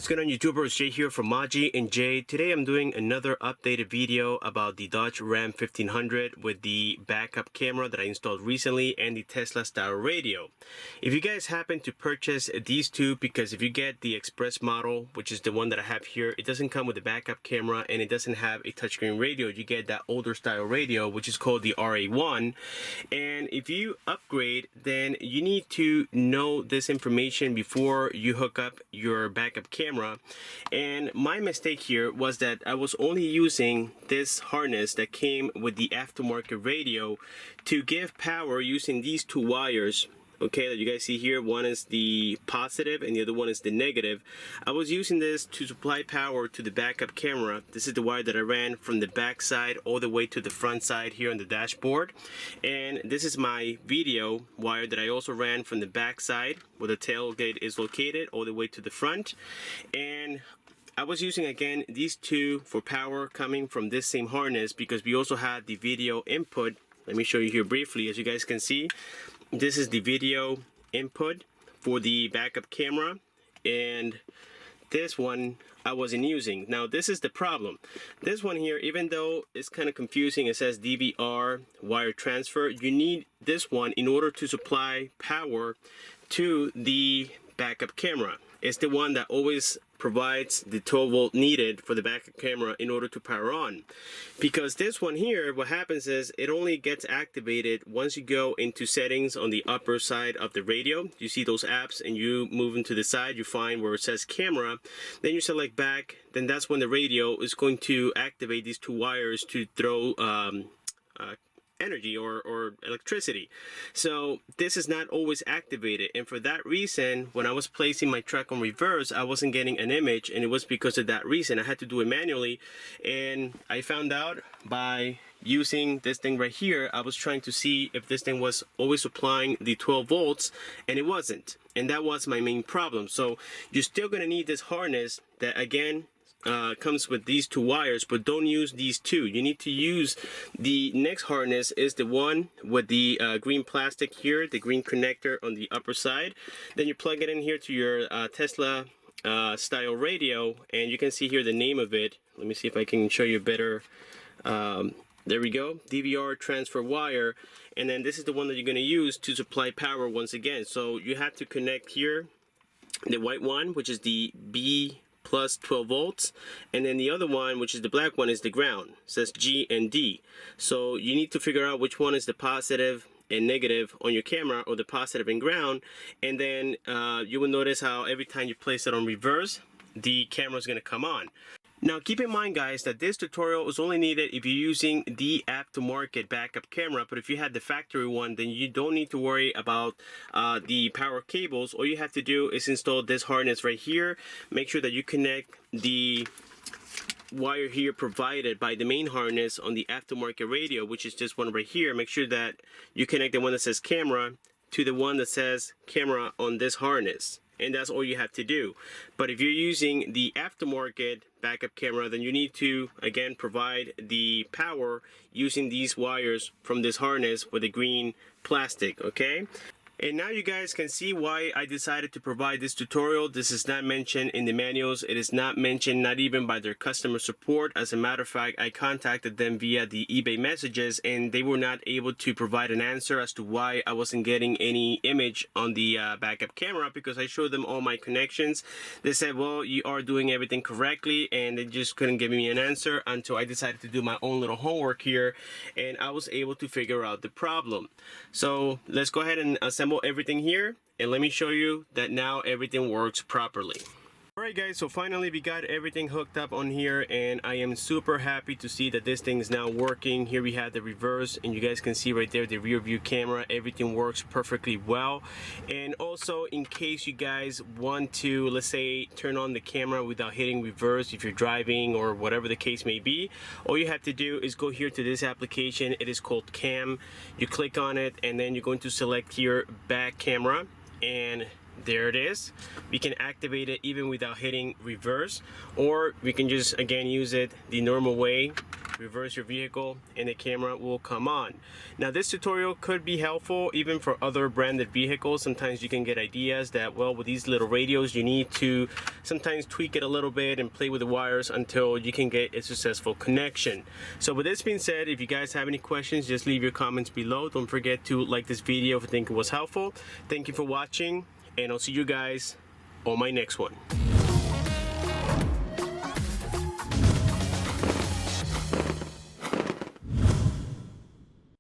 What's going on, YouTubers? Jay here from Maji and Jay. Today I'm doing another updated video about the Dodge Ram 1500 with the backup camera that I installed recently and the Tesla style radio. If you guys happen to purchase these two, because if you get the Express model, which is the one that I have here, it doesn't come with a backup camera and it doesn't have a touchscreen radio. You get that older style radio, which is called the RA1. And if you upgrade, then you need to know this information before you hook up your backup camera. And my mistake here was that I was only using this harness that came with the aftermarket radio to give power using these two wires, okay, that you guys see here. One is the positive and the other one is the negative. I was using this to supply power to the backup camera. This is the wire that I ran from the back side all the way to the front side here on the dashboard. And this is my video wire that I also ran from the back side where the tailgate is located all the way to the front. And I was using again these two for power coming from this same harness because we also had the video input. Let me show you here briefly. As you guys can see, this is the video input for the backup camera, and this one I wasn't using. Now this is the problem. This one here, even though it's kind of confusing, it says DVR wire transfer, you need this one in order to supply power to the backup camera. It's the one that always provides the 12 volt needed for the backup camera in order to power on. Because this one here, what happens is it only gets activated once you go into settings on the upper side of the radio. You see those apps and you move into the side, you find where it says camera, then you select back, then that's when the radio is going to activate these two wires to throw energy or electricity. So this is not always activated, and for that reason, when I was placing my truck on reverse, I wasn't getting an image, and it was because of that reason. I had to do it manually, and I found out by using this thing right here. I was trying to see if this thing was always supplying the 12 volts, and it wasn't, and that was my main problem. So you're still gonna need this harness that again comes with these two wires, but don't use these two. You need to use the next harness, is the one with the green plastic here, the green connector on the upper side. Then you plug it in here to your Tesla style radio, and you can see here the name of it. Let me see if I can show you better. There we go, DVR transfer wire. And then this is the one that you're going to use to supply power once again. So you have to connect here the white one, which is the B plus 12 volts, and then the other one, which is the black one, is the ground. It says G and D. So you need to figure out which one is the positive and negative on your camera, or the positive and ground, and then you will notice how every time you place it on reverse, the camera is going to come on. Now keep in mind, guys, that this tutorial is only needed if you're using the aftermarket backup camera, but if you had the factory one, then you don't need to worry about the power cables. All you have to do is install this harness right here. Make sure that you connect the wire here provided by the main harness on the aftermarket radio, which is this one right here. Make sure that you connect the one that says camera to the one that says camera on this harness, and that's all you have to do. But if you're using the aftermarket backup camera, then you need to again provide the power using these wires from this harness with the green plastic, okay? And now you guys can see why I decided to provide this tutorial. This is not mentioned in the manuals. It is not mentioned, not even by their customer support. As a matter of fact, I contacted them via the eBay messages, and they were not able to provide an answer as to why I wasn't getting any image on the backup camera, because I showed them all my connections. They said, well, you are doing everything correctly, and they just couldn't give me an answer until I decided to do my own little homework here, and I was able to figure out the problem. So let's go ahead and assemble everything here, and let me show you that now everything works properly. Alright guys, so finally we got everything hooked up on here, and I am super happy to see that this thing is now working. Here we have the reverse, and you guys can see right there the rear view camera. Everything works perfectly well. And also, in case you guys want to, let's say, turn on the camera without hitting reverse if you're driving or whatever the case may be, all you have to do is go here to this application. It is called Cam. You click on it, and then you're going to select here back camera, and there it is. We can activate it even without hitting reverse, or we can just again use it the normal way reverse your vehicle, and the camera will come on. Now this tutorial could be helpful even for other branded vehicles. Sometimes you can get ideas that, well, with these little radios you need to sometimes tweak it a little bit and play with the wires until you can get a successful connection. So with this being said, if you guys have any questions, just leave your comments below. Don't forget to like this video if you think it was helpful. Thank you for watching, and I'll see you guys on my next one.